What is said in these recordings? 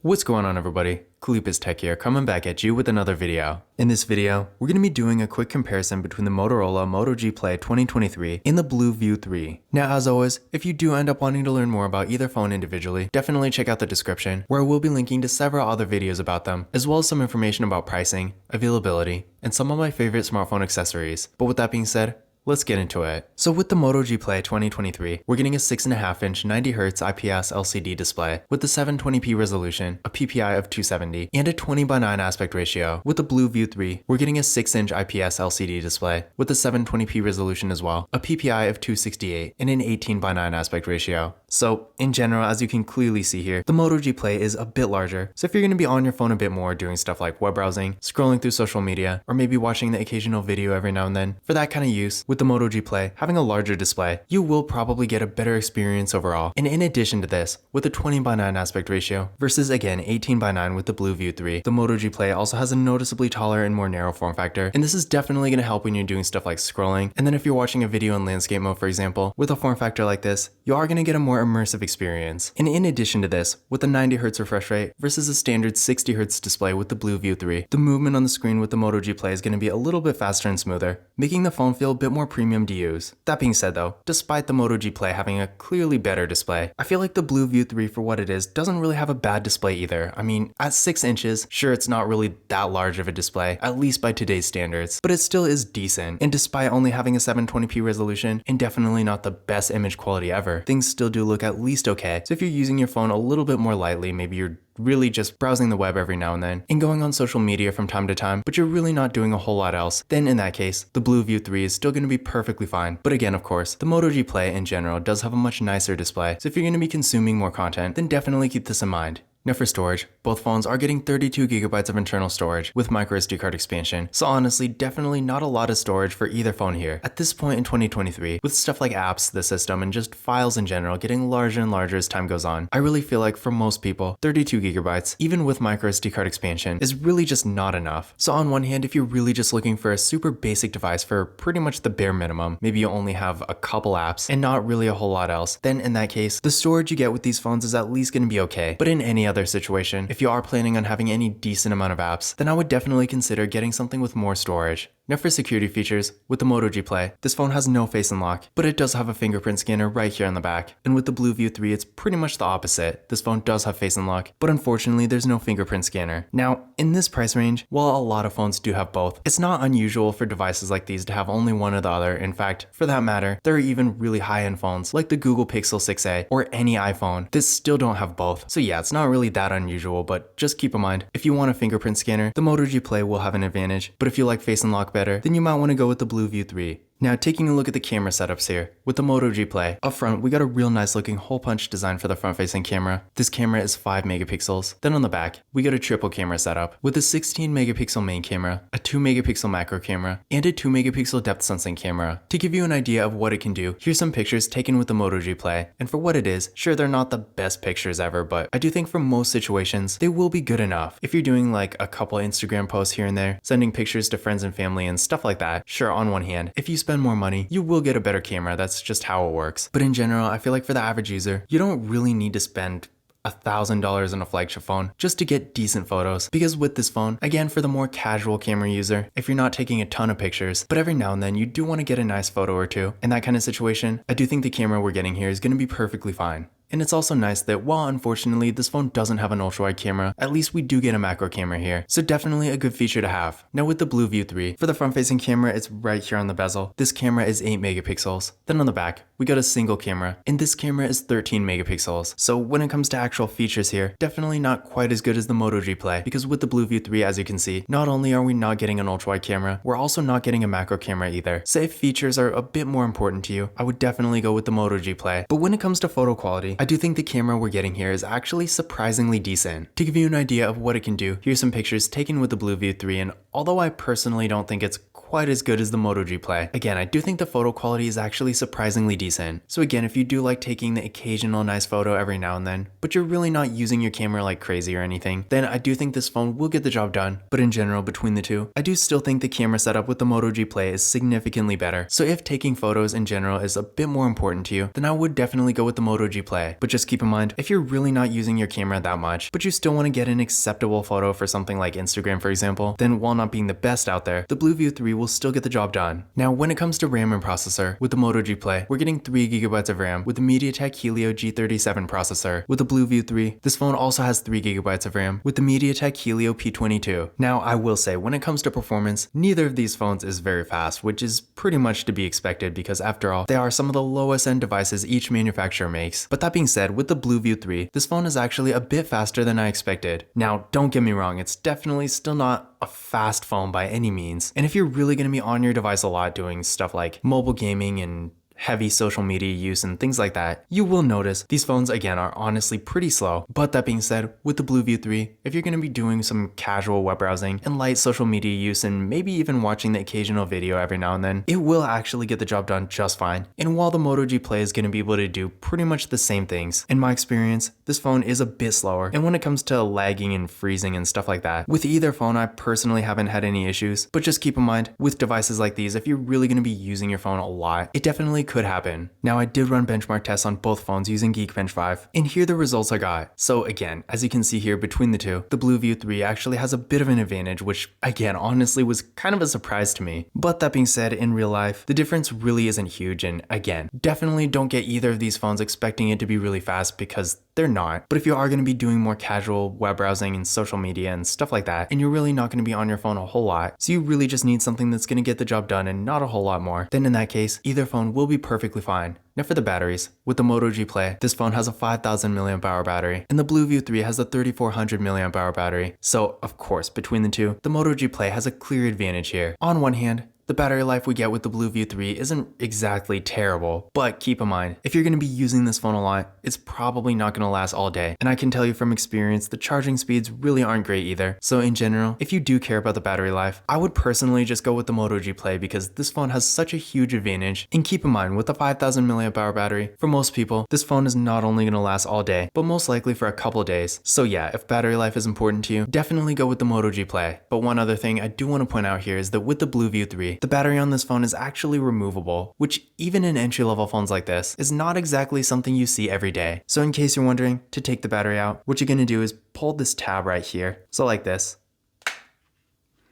What's going on, everybody? Kalipas Tech here, coming back at you with another video. In this video, we're going to be doing a quick comparison between the Motorola Moto G Play 2023 and the BLU 3. Now, as always, if you do end up wanting to learn more about either phone individually, definitely check out the description, where I will be linking to several other videos about them, as well as some information about pricing, availability, and some of my favorite smartphone accessories. But with that being said, let's get into it. So with the Moto G Play 2023, we're getting a 6.5-inch 90Hz IPS LCD display with a 720p resolution, a PPI of 270, and a 20:9 aspect ratio. With the BLU 3, we're getting a 6-inch IPS LCD display with a 720p resolution as well, a PPI of 268, and an 18:9 aspect ratio. So in general, as you can clearly see here, the Moto G Play is a bit larger. So if you're going to be on your phone a bit more doing stuff like web browsing, scrolling through social media, or maybe watching the occasional video every now and then, for that kind of use, with the Moto G Play having a larger display, you will probably get a better experience overall. And in addition to this, with a 20:9 aspect ratio versus again 18:9 with the BLU 3, the Moto G Play also has a noticeably taller and more narrow form factor, and this is definitely going to help when you're doing stuff like scrolling. And then if you're watching a video in landscape mode, for example, with a form factor like this, you are going to get a more immersive experience. And in addition to this, with a 90Hz refresh rate versus a standard 60Hz display with the BLU 3, the movement on the screen with the Moto G Play is going to be a little bit faster and smoother, making the phone feel a bit more premium to use. That being said though, despite the Moto G Play having a clearly better display, I feel like the BLU 3 for what it is doesn't really have a bad display either. I mean, at 6 inches, sure, it's not really that large of a display, at least by today's standards, but it still is decent. And despite only having a 720p resolution and definitely not the best image quality ever, things still do look at least okay. So if you're using your phone a little bit more lightly, maybe you're really just browsing the web every now and then and going on social media from time to time, but you're really not doing a whole lot else, then in that case, the BLU 3 is still going to be perfectly fine. But again, of course, the Moto G Play in general does have a much nicer display, so if you're going to be consuming more content, then definitely keep this in mind. Now for storage, both phones are getting 32GB of internal storage with microSD card expansion, so honestly, definitely not a lot of storage for either phone here. At this point in 2023, with stuff like apps, the system, and just files in general getting larger and larger as time goes on, I really feel like for most people, 32GB, even with microSD card expansion, is really just not enough. So on one hand, if you're really just looking for a super basic device for pretty much the bare minimum, maybe you only have a couple apps and not really a whole lot else, then in that case, the storage you get with these phones is at least going to be okay. But in any other situation, if you are planning on having any decent amount of apps, then I would definitely consider getting something with more storage. Now for security features, with the Moto G Play, this phone has no face unlock, but it does have a fingerprint scanner right here on the back. And with the BLU 3, it's pretty much the opposite. This phone does have face unlock, but unfortunately there's no fingerprint scanner. Now, in this price range, while a lot of phones do have both, it's not unusual for devices like these to have only one or the other. In fact, for that matter, there are even really high-end phones like the Google Pixel 6a or any iPhone that still don't have both. So yeah, it's not really that unusual, but just keep in mind, if you want a fingerprint scanner, the Moto G Play will have an advantage, but if you like face unlock better, then you might want to go with the BLU 3. Now taking a look at the camera setups here, with the Moto G Play, up front we got a real nice looking hole punch design for the front facing camera. This camera is 5 megapixels. Then on the back, we got a triple camera setup with a 16 megapixel main camera, a 2 megapixel macro camera, and a 2 megapixel depth sensing camera. To give you an idea of what it can do, here's some pictures taken with the Moto G Play. And for what it is, sure, they're not the best pictures ever, but I do think for most situations, they will be good enough. If you're doing like a couple Instagram posts here and there, sending pictures to friends and family and stuff like that, sure, on one hand, if you spend more money, you will get a better camera. That's just how it works. But in general, I feel like for the average user, you don't really need to spend $1,000 on a flagship phone just to get decent photos, because with this phone, again, for the more casual camera user, if you're not taking a ton of pictures, but every now and then you do want to get a nice photo or two, in that kind of situation, I do think the camera we're getting here is going to be perfectly fine. And it's also nice that while unfortunately this phone doesn't have an ultra-wide camera, at least we do get a macro camera here, so definitely a good feature to have. Now with the BLU 3, for the front-facing camera, it's right here on the bezel. This camera is 8 megapixels. Then on the back, we got a single camera, and this camera is 13 megapixels. So when it comes to actual features here, definitely not quite as good as the Moto G Play, because with the BLU 3, as you can see, not only are we not getting an ultra-wide camera, we're also not getting a macro camera either. So if features are a bit more important to you, I would definitely go with the Moto G Play. But when it comes to photo quality, I do think the camera we're getting here is actually surprisingly decent. To give you an idea of what it can do, here's some pictures taken with the BLU 3, and although I personally don't think it's quite as good as the Moto G Play, again, I do think the photo quality is actually surprisingly decent. decent. So again, if you do like taking the occasional nice photo every now and then, but you're really not using your camera like crazy or anything, then I do think this phone will get the job done. But in general, between the two, I do still think the camera setup with the Moto G Play is significantly better. So if taking photos in general is a bit more important to you, then I would definitely go with the Moto G Play. But just keep in mind, if you're really not using your camera that much, but you still want to get an acceptable photo for something like Instagram, for example, then while not being the best out there, the BLU 3 will still get the job done. Now, when it comes to RAM and processor, with the Moto G Play, we're getting 3GB of RAM with the MediaTek Helio G37 processor. With the BLU 3, this phone also has 3GB of RAM with the MediaTek Helio P22. Now, I will say, when it comes to performance, neither of these phones is very fast, which is pretty much to be expected because after all, they are some of the lowest end devices each manufacturer makes. But that being said, with the BLU 3, this phone is actually a bit faster than I expected. Now, don't get me wrong, it's definitely still not a fast phone by any means. And if you're really going to be on your device a lot doing stuff like mobile gaming and heavy social media use and things like that, you will notice these phones again are honestly pretty slow. But that being said, with the BLU 3, if you're going to be doing some casual web browsing and light social media use and maybe even watching the occasional video every now and then, it will actually get the job done just fine. And while the Moto G Play is going to be able to do pretty much the same things, in my experience, this phone is a bit slower. And when it comes to lagging and freezing and stuff like that, with either phone, I personally haven't had any issues. But just keep in mind, with devices like these, if you're really going to be using your phone a lot, it definitely could happen. Now, I did run benchmark tests on both phones using Geekbench 5, and here are the results I got. So again, as you can see here between the two, the BLU 3 actually has a bit of an advantage, which again, honestly was kind of a surprise to me. But that being said, in real life, the difference really isn't huge, and again, definitely don't get either of these phones expecting it to be really fast because they're not. But if you are going to be doing more casual web browsing and social media and stuff like that, and you're really not going to be on your phone a whole lot, so you really just need something that's going to get the job done and not a whole lot more, then in that case, either phone will be perfectly fine. Now for the batteries, with the Moto G Play, this phone has a 5000 mAh battery, and the BLU 3 has a 3400 mAh battery. So of course, between the two, the Moto G Play has a clear advantage here. On one hand, the battery life we get with the BLU 3 isn't exactly terrible, but keep in mind, if you're going to be using this phone a lot, it's probably not going to last all day. And I can tell you from experience, the charging speeds really aren't great either. So in general, if you do care about the battery life, I would personally just go with the Moto G Play because this phone has such a huge advantage. And keep in mind, with the 5000 mAh battery, for most people, this phone is not only going to last all day, but most likely for a couple days. So yeah, if battery life is important to you, definitely go with the Moto G Play. But one other thing I do want to point out here is that with the BLU 3, the battery on this phone is actually removable, which even in entry-level phones like this is not exactly something you see every day. So in case you're wondering, to take the battery out, what you're going to do is pull this tab right here. So like this.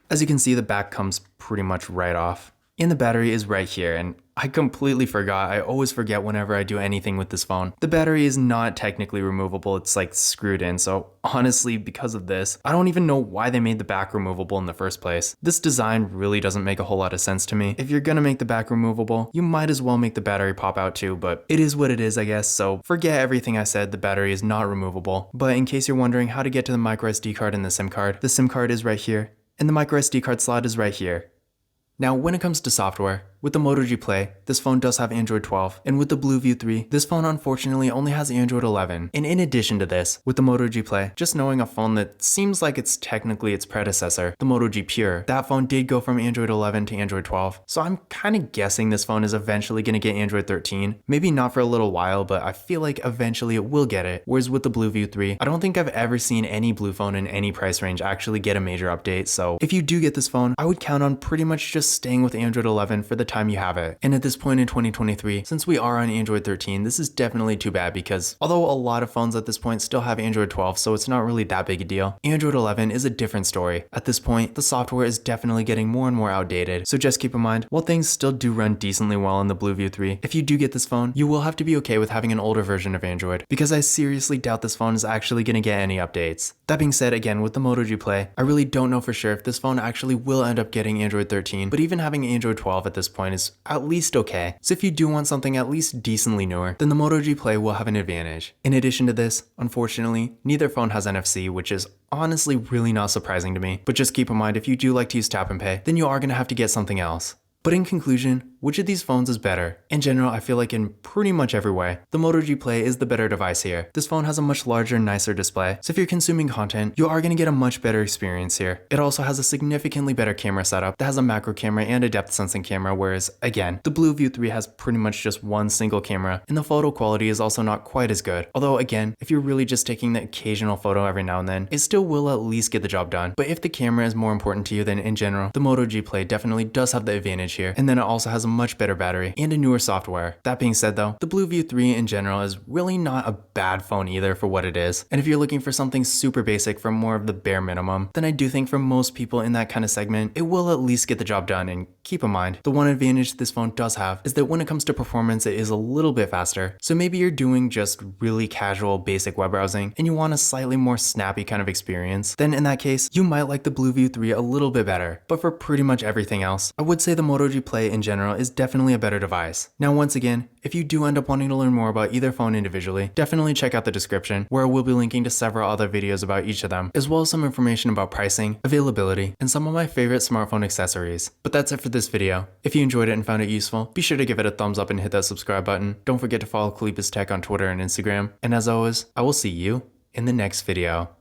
As you can see, the back comes pretty much right off. And the battery is right here, and I completely forgot. I always forget whenever I do anything with this phone. The battery is not technically removable, it's like screwed in, so honestly, because of this, I don't even know why they made the back removable in the first place. This design really doesn't make a whole lot of sense to me. If you're gonna make the back removable, you might as well make the battery pop out too, but it is what it is, I guess, so forget everything I said, the battery is not removable. But in case you're wondering how to get to the microSD card and the SIM card is right here, and the microSD card slot is right here. Now, when it comes to software, with the Moto G Play, this phone does have Android 12, and with the BLU 3, this phone unfortunately only has Android 11. And in addition to this, with the Moto G Play, just knowing a phone that seems like it's technically its predecessor, the Moto G Pure, that phone did go from Android 11 to Android 12. So I'm kind of guessing this phone is eventually going to get Android 13. Maybe not for a little while, but I feel like eventually it will get it. Whereas with the BLU 3, I don't think I've ever seen any Blue phone in any price range actually get a major update. So if you do get this phone, I would count on pretty much just staying with Android 11 for the time you have it. And at this point in 2023, since we are on Android 13, this is definitely too bad because although a lot of phones at this point still have Android 12, so it's not really that big a deal, Android 11 is a different story. At this point, the software is definitely getting more and more outdated. So just keep in mind, while things still do run decently well on the BLU 3, if you do get this phone, you will have to be okay with having an older version of Android because I seriously doubt this phone is actually going to get any updates. That being said, again, with the Moto G Play, I really don't know for sure if this phone actually will end up getting Android 13, but even having Android 12 at this point is at least okay. So if you do want something at least decently newer, then the Moto G Play will have an advantage. In addition to this, unfortunately, neither phone has NFC, which is honestly really not surprising to me. But just keep in mind, if you do like to use tap and pay, then you are going to have to get something else. But in conclusion, which of these phones is better? In general, I feel like in pretty much every way, the Moto G Play is the better device here. This phone has a much larger and nicer display, so if you're consuming content, you are going to get a much better experience here. It also has a significantly better camera setup that has a macro camera and a depth sensing camera, whereas again, the BLU 3 has pretty much just one single camera, and the photo quality is also not quite as good. Although again, if you're really just taking the occasional photo every now and then, it still will at least get the job done. But if the camera is more important to you than in general, the Moto G Play definitely does have the advantage here, and then it also has a much better battery and a newer software. That being said though, the BLU 3 in general is really not a bad phone either for what it is, and if you're looking for something super basic for more of the bare minimum, then I do think for most people in that kind of segment, it will at least get the job done. And keep in mind, the one advantage this phone does have is that when it comes to performance, it is a little bit faster. So maybe you're doing just really casual basic web browsing and you want a slightly more snappy kind of experience, then in that case, you might like the BLU 3 a little bit better. But for pretty much everything else, I would say the Moto G Play in general is definitely a better device. Now once again, if you do end up wanting to learn more about either phone individually, definitely check out the description where I will be linking to several other videos about each of them, as well as some information about pricing, availability, and some of my favorite smartphone accessories. But that's it for this video. If you enjoyed it and found it useful, be sure to give it a thumbs up and hit that subscribe button. Don't forget to follow Kalipis Tech on Twitter and Instagram. And as always, I will see you in the next video.